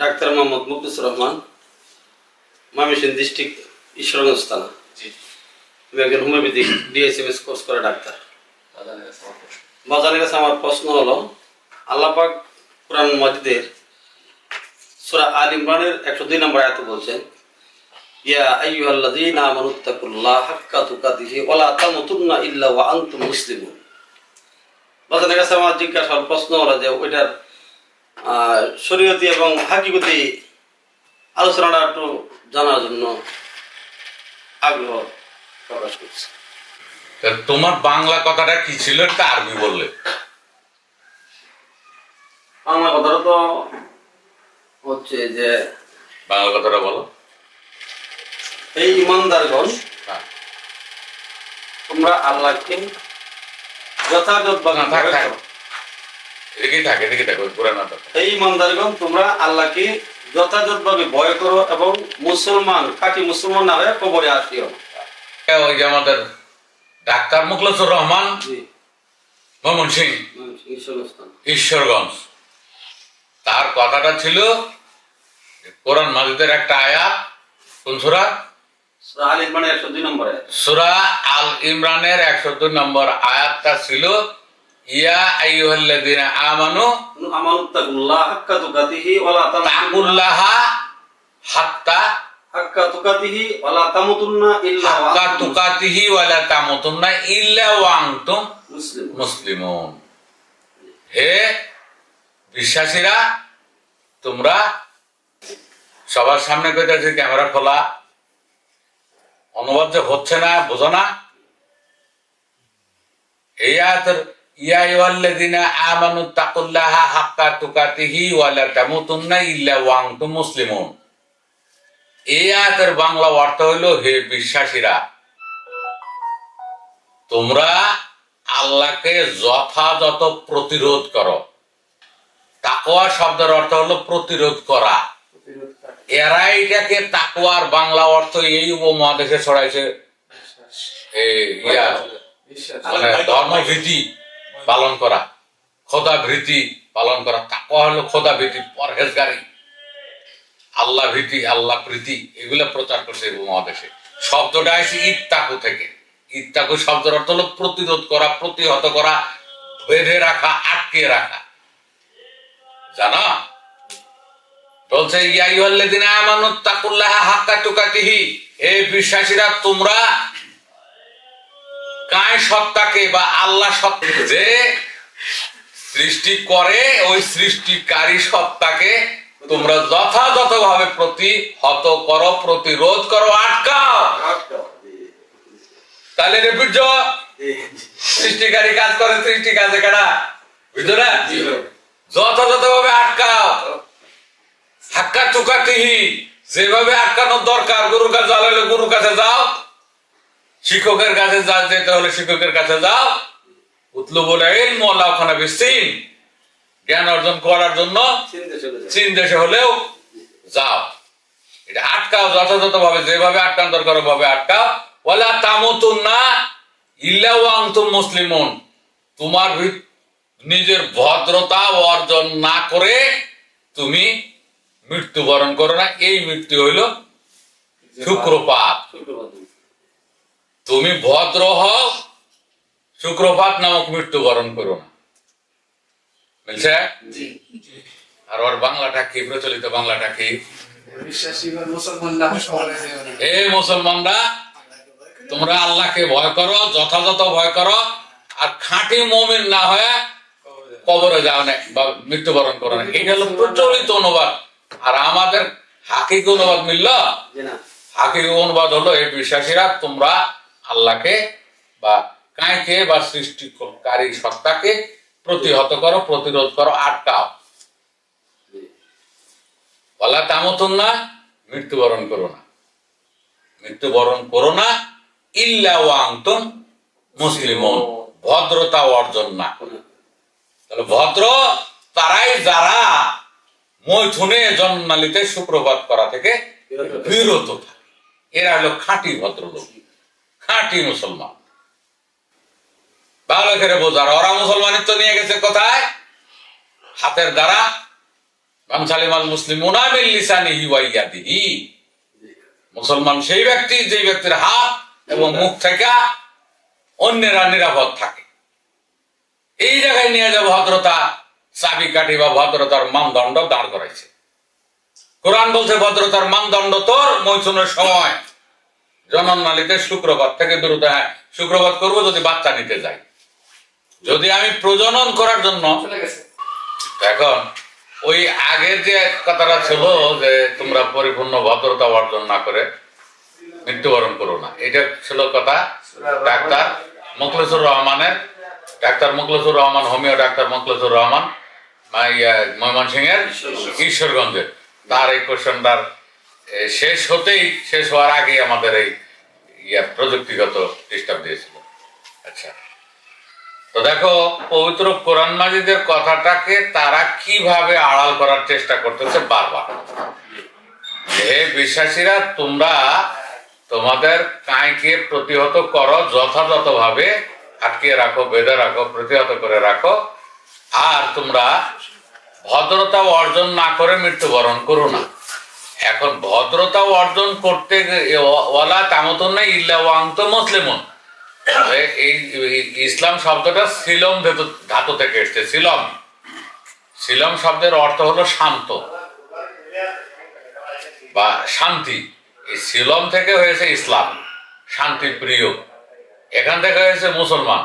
Doctor Mohammad মুকলিসুর Rahman, Mymensingh district, Ishwarganj থানা। আমি একজন হোমিওপ্যাথিক ডিএসএমএস কোর্স করে ডাক্তার। বাজারের কাছে আমার প্রশ্ন হলো, আল্লাহ পাক কুরআন মাজিদের সূরা আল ইমরানের 102 নম্বর আয়াতে বলছেন, ইয়া আইয়ুহাল্লাযীনা আমানুত্তাকুল্লাহা হাক্কা তুকাতিহি ওয়া লা তামুতুন্না ইল্লা ওয়া আনতুম মুসলিমুন। বাজারের কাছে আমার জিজ্ঞাসা প্রশ্ন হলো যে ওইটার শরীয়তি এবং হাকিকতি আলোচনাটা একটু জানার জন্য আগ্রহ প্রকাশ করছি। তোমার বাংলা কথাটা কি ছিল, একটা আরবি বললে। বাংলা কথাটা তো হচ্ছে যে, বাংলা কথাটা বলো। এই ইমানদারগণ, তোমরা আল্লাহকে যথাযথভাবে এই ইমানদারগণ তোমরা আল্লাহকে যথাযথভাবে ভয় করো এবং মুসলমান খাঁটি মুসলমান না হয়ে কবরে আসিও। ওই যে আমাদের ডাক্তার মুখলিসুর রহমান, ময়মনসিংহ ঈশ্বরগঞ্জ, তার কথাটা ছিল কোরআন মাজিদের একটা আয়াত, কোন সূরা? সূরা আল ইমরানের 102 নম্বর আয়াত। সূরা আল ইমরানের 102 নম্বর আয়াতটা ছিল, ইয়া আইয়ুহাল্লাযীনা আমানুত্তাকুল্লাহা হাক্কা তুকাতিহি ওয়া লা তামুতুন্না হাক্কা তুকাতিহি ওয়া লা তামুতুন্না ইল্লা ওয়া আনতুম মুসলিমুন। হে বিশ্বাসীরা, তোমরা, সবার সামনে কইতাছি, ক্যামেরা খোলা, অনুবাদ যে হচ্ছে না, বোঝো না? এই আয়াতের ইয়া আইয়ুহাল্লাযীনা আমানুত্তাকুল্লাহা হাক্কা তুকাতিহি ওয়া লা তামুতুন্না ইল্লা ওয়া আনতুম মুসলিমুন। এই আয়াতের বাংলা অর্থ হইল, হে বিশ্বাসীরা, তোমরা আল্লাহকে যথাযথ প্রতিরোধ করো। তাকওয়া শব্দের অর্থ হলো প্রতিরোধ করা। এরা এটাকে তাকওয়ার বাংলা অর্থ এই উপমহাদেশে ছড়াইছে, মানে ধর্মভীতি পালন করা, খোদা ভীতি পালন করা। তাকওয়া হলো খোদা ভীতি, পরহেজগারি, আল্লাহ ভীতি, আল্লাহ প্রীতি, এগুলো প্রচার করছে এই উপমহাদেশে। শব্দটা আসছে ইত্তাকু থেকে। ইত্তাকু শব্দের অর্থ হলো প্রতিরোধ করা, প্রতিহত করা, বেঁধে রাখা, আটকে রাখা। জানা বলছে, ইয়া আইয়ুহাল্লাযীনা আমানুত্তাকুল্লাহা হাক্কা তুকাতিহি, হে বিশ্বাসীরা, তোমরা কায় সত্তাকে বা আল্লাহ সত্তাকে যে সৃষ্টি করে, ওই সৃষ্টিকারী সত্তাকে তোমরা যথাযথভাবে প্রতিহত করো, প্রতিরোধ করো, আটকাও। তাহলে রেপিট, সৃষ্টিকারী কাজ করে, সৃষ্টি কাজে কারা বুঝলো না? যথাযথভাবে আটকাও। হাক্কা তুকাতিহি, যেভাবে আটকানোর দরকার, গুরুর কাছে হলে গুরুর কাছে যাও, শিক্ষকের কাছে যেতে হলে শিক্ষকের কাছে যাও, উতলুবুল ইলম ওয়ালা ওয়াখানা বিসিন, জ্ঞান অর্জন করার জন্য চীন দেশে হলেও যাও। এটা আটকাও যথাযথভাবে, যেভাবে আটকানো দরকার ওভাবে আটকাও। ওয়ালা তামুতুন্না ইল্লা ওয়া আনতুম মুসলিমুন, তোমার নিজের ভদ্রতা অর্জন না করে তুমি মৃত্যুবরণ করো না। এই মৃত্যু হইল শুক্রপাত। তুমি ভদ্র হও, শুক্রপাত নামক মৃত্যুবরণ করো না। বুঝছে? আর ওর বাংলাটা কি, প্রচলিত বাংলাটা কি? হে মুসলমানরা, তোমরা আল্লাহকে ভয় করো, যথাযথ ভয় করো, আর খাঁটি মুমিন না হয়ে কবরে যাও না বা মৃত্যুবরণ করো না। এটা হলো প্রচলিত অনুবাদ। আর আমাদের হাকিকি অনুবাদ মিলল? হাকিকি অনুবাদ হলো, এই বিশ্বাসীরা, তোমরা আল্লাহকে বা কায়কে বা সৃষ্টিকারী সত্তাকে প্রতিহত করো, প্রতিরোধ করো, আটকাও। ওয়ালা তামুতুন্না, মৃত্যুবরণ করো না, মৃত্যুবরণ করো না, ইল্লা ওয়া আনতুম মুসলিমুন, ভদ্রতা অর্জন না করে। তাহলে ভদ্র তারাই যারা মৈথুনে জন্মালিতে শুক্রপাত করা থেকে বিরত থাকে। এরা হলো খাঁটি ভদ্রলোক, খাঁটি মুসলমান। ভালো করে বোঝার, ওরা মুসলমানিত্ব নিয়ে গেছে কোথায়? হাতের দ্বারা, মান সালিমাল মুসলিমুনা মিন লিসানিহি ওয়া ইয়াদিহি, মুসলমান সেই ব্যক্তি যে ব্যক্তির হাত এবং মুখ থেকে অন্যেরা নিরাপদ থাকে। এই জায়গায় নিয়ে যে ভদ্রতা চাবিকাঠি বা ভদ্রতার মানদণ্ড দাঁড় করাইছে। কোরআন বলছে ভদ্রতার মানদণ্ড তোর মৈথুনের সময় জনন নালীতে শুক্রবার থেকে বিরত। হ্যাঁ, শুক্রবার করবো যদি বাচ্চা নিতে যাই, যদি আমি প্রজনন করার জন্য। এখন ওই আগের যে কথাটা ছিল যে তোমরা পরিপূর্ণ ভদ্রতা অর্জন না করে মৃত্যুবরণ করো না, এটা ছিল কথা ডাক্তার মুখলেসুর রহমানের, doctor Mukhlesur Rahman, homeo doctor Mukhlesur Rahman ময়মনসিংহের ঈশ্বরগঞ্জের। তার এই কোশ্চেনটার শেষ হওয়ার আগে আমাদের এই প্রযুক্তিগত ডিস্টার্ব দিয়েছিল। আচ্ছা, তো দেখো পবিত্র কোরআন মাজিদের কথাটাকে তারা কিভাবে আড়াল করার চেষ্টা করতেছে বারবার। হে বিশ্বাসীরা, তোমরা তোমাদের কাঁইকে প্রতিহত করো, যথাযথভাবে আটকে রাখো, বেঁধে রাখো, প্রতিহত করে রাখো, আর তোমরা ভদ্রতা অর্জন না করে মৃত্যুবরণ করো না। এখন ভদ্রতা অর্জন করতে ওয়ালা তামতুন্না ইল্লা ওয়া আনতুম মুসলিমুন, এই ইসলাম শব্দটা সিলম ধাতু থেকে এসছে। সিলম শব্দের অর্থ হলো শান্ত বা শান্তি। এই সিলম থেকে হয়েছে ইসলাম, শান্তি প্রিয়। এখান থেকে হয়েছে মুসলমান,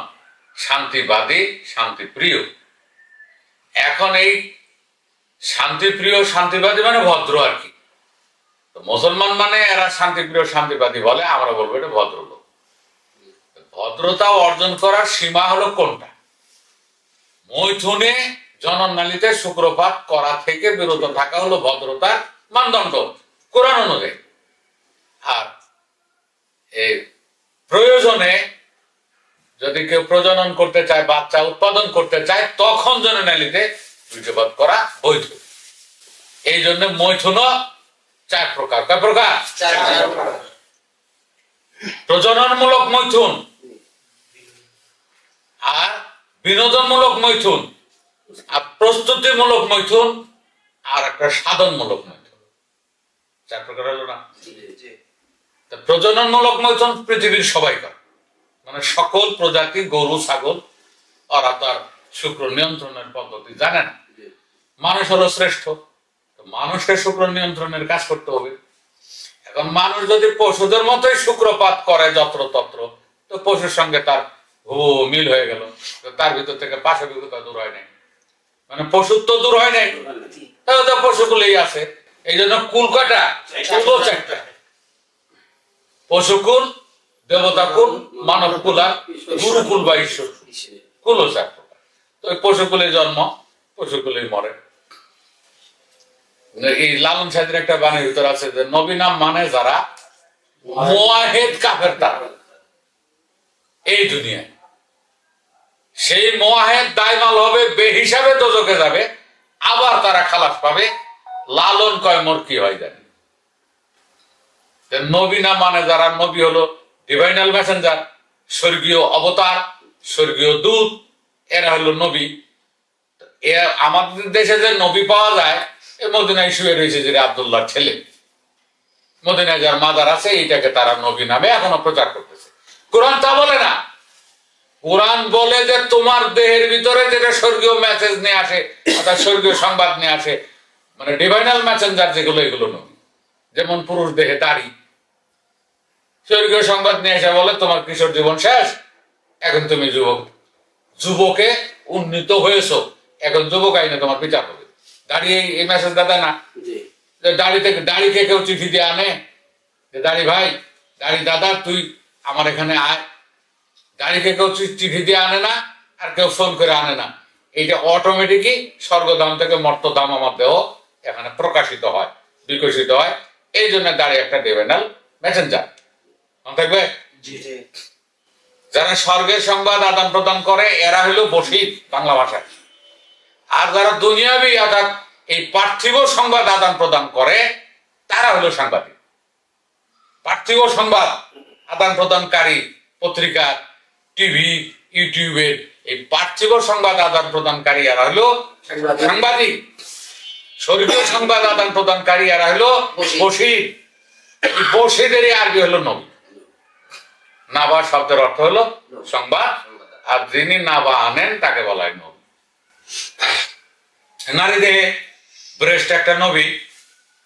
শান্তিবাদী, শান্তি প্রিয়। এখন এই শান্তি প্রিয় শান্তিবাদী মানে ভদ্র আর কি। তো মুসলমান মানে এরা শান্তিপ্রিয় শান্তিবাদী বলে, আমরা বলবো এটা ভদ্রলোক। ভদ্রতা অর্জন করার সীমা হলো কোনটা? মৈথুনে জননালীতে শুক্রপাত করা থেকে বিরত থাকা হলো ভদ্রতার মানদণ্ড কোরআন অনুযায়ী। আর প্রয়োজনে যদি কেউ প্রজনন করতে চায়, বাচ্চা উৎপাদন করতে চায়, তখন জননালীতে বীর্যপাত করা বৈধ। এই জন্য মৈথুন 4 প্রকার। কয় প্রকার? 4 প্রকার। প্রজননমূলক মৈথুন, আর বিনোদনমূলক মৈথুন, আর প্রস্তুতিমূলক মৈথুন, আর একটা সাধনমূলক মৈথুন। 4 প্রকার হলো না? প্রজননমূলক মৈথুন পৃথিবীর সবাই করে, মানে সকল প্রজাতি গরু ছাগল, ওরা তার শুক্র নিয়ন্ত্রণের পদ্ধতি জানে না। মানুষ হলো শ্রেষ্ঠ, মানুষকে শুক্র নিয়ন্ত্রণের কাজ করতে হবে। এখন মানুষ যদি পশুদের মতোই শুক্রপাত করে যত্রতত্র, তো পশুর সঙ্গে তার মিল হয়ে গেল, তার ভিতর থেকে পাশবিকতা দূর হয় নাই, মানে পশুত্ব দূর হয় নাই, তাহলে তো পশুকুলেই আছে। এই জন্য কুল কয়টা? কুল 4টা। পশুকুল, দেবতাকুল, মানবকুল আর গুরুকুল বা ঈশ্বর কুল 4 প্রকার। তো পশুকুলে জন্ম, পশুকুলেই মরে। এই লালন সাহেবের একটা বাণীর ভিতর আছে যে নবী নাম মানে যারা মুয়াহিদ কাফের, তারা এই দুনিয়ায় সেই মুয়াহিদ দায়মাল হবে, বেহিসাবে দোজখে যাবে, আবার তারা খালাস পাবে। লালন কয় মোর কি হয় জানি। নবী নাম মানে যারা, নবী হলো ডিভাইনাল মেসেঞ্জার, স্বর্গীয় অবতার, স্বর্গীয় দূত, এরা হলো নবী। আমাদের দেশে যে নবী পাওয়া যায়, মদিনায় শুয়ে রয়েছে যে আব্দুল্লাহর ছেলে, মদিনায় যার মাজার আছে, এইটাকে তারা নবী নামে এখনো প্রচার করতেছে। কোরআন তা বলে না। কোরআন বলে যে তোমার দেহের ভিতরে যেটা স্বর্গীয় মেসেজ নিয়ে আসে, অর্থাৎ স্বর্গীয় সংবাদ নিয়ে আসে, মানে ডিভাইনাল মেসেঞ্জার যেগুলো, এগুলো নবী। যেমন পুরুষ দেহে দাড়ি, স্বর্গীয় সংবাদ নিয়ে এসে বলে তোমার কিশোর জীবন শেষ, এখন তুমি যুবকে উন্নীত হয়েছো, এখন যুবক আইনে তোমার বিচার হবে। দাড়ি এই মেসেজ দাদা না, দাড়িকে কেউ চিঠি দিয়ে আনে যে দাড়ি ভাই, দাড়ি দাদা তুই আমার এখানে আয়। দাড়িকে কেউ চিঠি দিয়ে আনে না, আর কেউ ফোন করে আনে না। এইটা অটোমেটিকই স্বর্গধাম থেকে মর্তধাম আমার দেহ এখানে প্রকাশিত হয়, বিকশিত হয়। এই জন্য দাড়ি একটা ডিভাইনাল মেসেঞ্জার। মনে থাকবে? যারা স্বর্গের সংবাদ আদান প্রদান করে এরা হলো বশির বাংলা ভাষায়। আর যারা দুনিয়াবি অর্থাৎ এই পার্থিব সংবাদ আদান প্রদান করে তারা হলো সাংবাদিক। পার্থিব সংবাদ আদান প্রদানকারী পত্রিকা, টিভি, ইউটিউবের এই পার্থিব সংবাদ আদান প্রদানকারী এরা হলো সাংবাদিক। স্বর্গীয় সংবাদ আদান প্রদানকারী এরা হলো বশির। এই বশিরেরই আরবি হলো নবী। নাবা শব্দের অর্থ হলো সংবাদ, আর যিনি নাবা আনেন তাকে বলা হয় নবী। নারী দেহে ব্রেস্ট একটা নবী,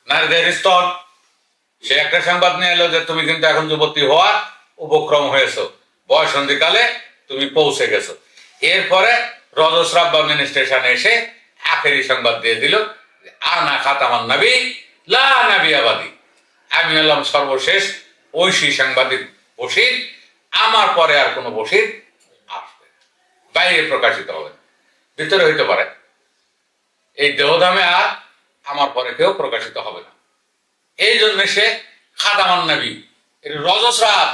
নারী দেহের স্তন, সে একটা সংবাদ নিয়ে এলো যে তুমি কিন্তু এখন যুবতী হওয়ার উপক্রম হয়েছো, বয়সন্ধিকালে তুমি পৌঁছে গেছো। এরপরে রজস্রাব বা মিনিস্ট্রেশনে এসে আখেরি সংবাদ দিয়ে দিল, আনা খাতামান নবী লা নবিয়াবাদী, আমি হলাম সর্বশেষ ঐশী সাংবাদিক বশির, আমার পরে আর কোনো বশির আসবে, বাইরে প্রকাশিত হবে, ভিতরে হইতে পারে, এই দেহধামে আর আমার পরে কেউ প্রকাশিত হবে না। এই জন্য সে খাতামান নবী, রজস্রাব,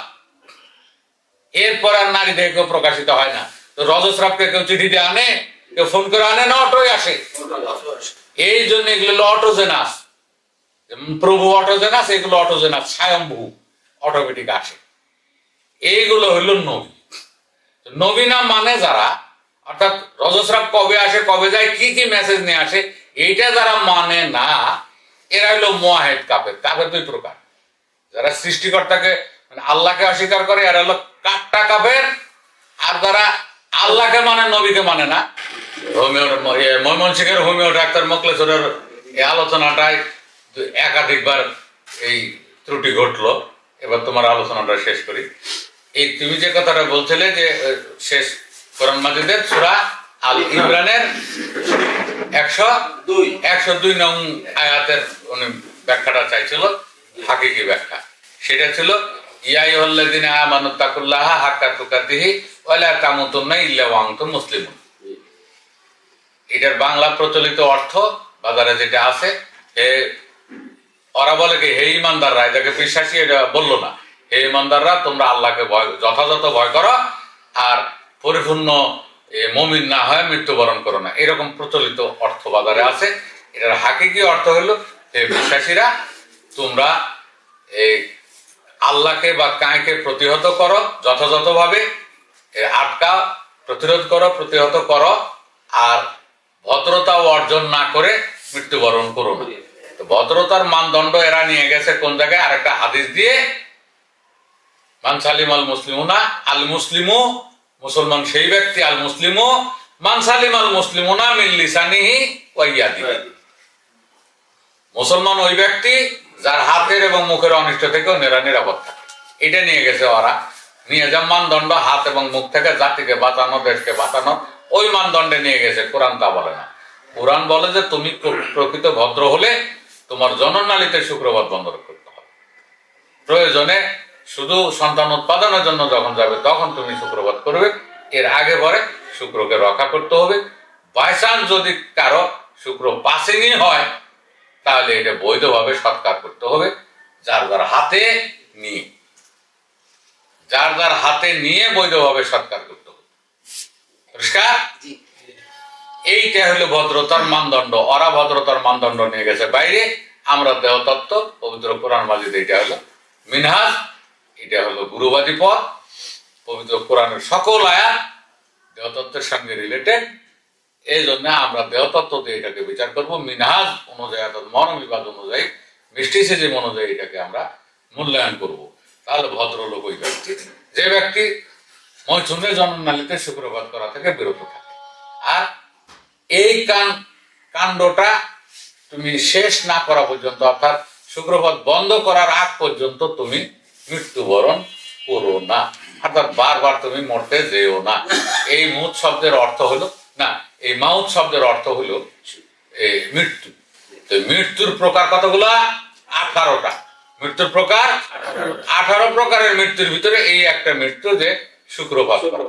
এরপর আর নারী দেহে কেউ প্রকাশিত হয় না। তো রজস্রাবকে কেউ চিঠি দিয়ে আনে, কেউ ফোন করে আনে না, অটোই আসে। এই জন্য এগুলো অটোজেনাস, প্রভু অটোজেনাস, এগুলো অটোজেনাস, স্বয়ম্ভু, অটোমেটিক আসে। এইগুলো হইল নবী। নবী না মানে যারা, অর্থাৎ রজস্রাব কবে আসে কবে যায় কি কি মেসেজ নিয়ে আসে এইটা যারা মানে না, এরা হলো মুয়াহিদ কাফের। কাফের দুই প্রকার, যারা সৃষ্টিকর্তাকে মানে আল্লাহকে অস্বীকার করে এরা হলো কাট্টা কাফের, আর যারা আল্লাহকে মানে নবীকে মানে না। ময়মনসিংহের হোমিও ডাক্তার মোকলেশ্বরের এই আলোচনাটায় একাধিকবার এই ত্রুটি ঘটলো। এবার তোমার আলোচনাটা শেষ করি। এই তুমি যে কথাটা বলছিলে যে শেষ কোরআন মাজিদের সূরা আল ইমরানের 102 নং আয়াতের উনি ব্যাখ্যাটা চাইছিল, হাকিকি ব্যাখ্যা। সেটা ছিল ইয়া আইয়ুহাল্লাযীনা আমানুত্তাকুল্লাহা হাক্কা তুকাতিহি ওয়া লা তামুতুন্না ইল্লা ওয়া আনতুম মুসলিমুন। এটার বাংলা প্রচলিত অর্থ বাজারে যেটা আছে, ওরা বলে কি হে ইমানদাররা, এটাকে বিশ্বাসী এটা বললো না, হে ইমানদাররা তোমরা আল্লাহকে ভয় যথাযথ ভয় করো আর পরিপূর্ণ মুমিন না হয় মৃত্যুবরণ করো না, এরকম প্রচলিত অর্থ বাজারে আছে। এটার হাকিকি অর্থ হলো হে বিশ্বাসীরা তোমরা এই আল্লাহকে বা কায়কে প্রতিহত করো যথাযথভাবে, আটকাও, প্রতিরোধ করো, প্রতিহত করো, আর ভদ্রতা অর্জন না করে মৃত্যুবরণ করো না। তো ভদ্রতার মানদণ্ড এরা নিয়ে গেছে কোন জায়গায়, আরেকটা হাদিস দিয়ে, মান সালিম আল মুসলিমুনা আল মুসলিমু, মুসলমান সেই ব্যক্তি, আল মুসলিমু মান সালিম আল মুসলিমুনা মিন লিসানিহি ওয়া ইয়াদিহি, মুসলমান ওই ব্যক্তি যার হাতের এবং মুখের অনিষ্ট থেকেও নিরাপদ থাকে। এটা নিয়ে গেছে ওরা, নিয়ে যা মানদণ্ড হাত এবং মুখ থেকে জাতিকে বাঁচানো, দেশকে বাঁচানো, ওই মানদণ্ডে নিয়ে গেছে। কোরআন তা বলে না। কোরআন বলে যে তুমি প্রকৃত ভদ্র হলে তোমার জননালীতে শুক্রবাদ বন্ধ করতে হবে, প্রয়োজনে শুধু সন্তান উৎপাদনের জন্য যখন যাবে তখন তুমি শুক্রবাদ করবে, এর আগে পরে শুক্রকে রক্ষা করতে হবে। বাইচান্স যদি কারো শুক্র পাসিংই হয় তাহলে এটা বৈধভাবে সৎকার করতে হবে, যার যার হাতে নিয়ে, যার যার হাতে নিয়ে বৈধভাবে সৎকার করতে হবে। পরিষ্কার? এইটা হলো ভদ্রতার মানদণ্ড। ওরা ভদ্রতার মানদণ্ড নিয়ে গেছে বাইরে, আমরা দেহতত্ত্ব, পবিত্র কোরআন মাজিদ এটা হলো মিনহাজ, এটা হলো গুরুবাদী পথ। পবিত্র কোরআনের সকল আয়াত দেহতত্ত্বের সঙ্গে রিলেটেড, এই জন্য আমরা দেহতত্ত্ব দিয়ে এটাকে বিচার করবো, মিনহাজ অনুযায়ী, অর্থাৎ মনোবিবাদ অনুযায়ী, মিস্টিসিজম অনুযায়ী এটাকে আমরা মূল্যায়ন করব। তাহলে ভদ্রলোক ওই ব্যক্তি যে ব্যক্তি মৈথুনে জননালীতে শুক্রবাদ করা থেকে বিরত থাকে। আর এই কাণ্ডটা তুমি শেষ না করা পর্যন্ত, অর্থাৎ শুক্রবাদ বন্ধ করার আগ পর্যন্ত তুমি মৃত্যুবরণ করো না, অর্থাৎ বারবার তুমি মরতে যেও না। এই মৌত শব্দের অর্থ হলো না, এই মাউত শব্দের অর্থ হলো মৃত্যু। তো মৃত্যুর প্রকার কতগুলা? 18টা। মৃত্যুর প্রকার 18 প্রকারের মৃত্যুর ভিতরে এই একটা মৃত্যু যে শুক্রবাদ করা।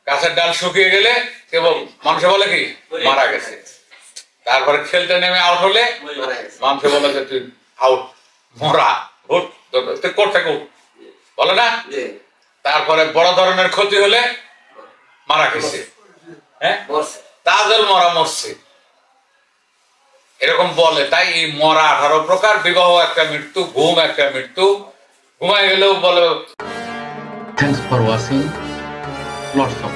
গাছের ডাল শুকিয়ে গেলে কেবল মানুষে বলে কি মারা গেছে, তারপরে খেলতে নেমে আউট হলে মানুষে বলে যে তুই আউট, মরা, উঠ, তুই কোর্ট থেকে উঠ, বলে না? তারপরে বড় ধরনের ক্ষতি হলে মারা গেছে, হ্যাঁ, তাজল মরা, মরছে, এরকম বলে। তাই এই মরা 18 প্রকার, বিবাহ একটা মৃত্যু, ঘুম একটা মৃত্যু, ঘুমাই গেলেও বলে। Thanks for watching. Lots of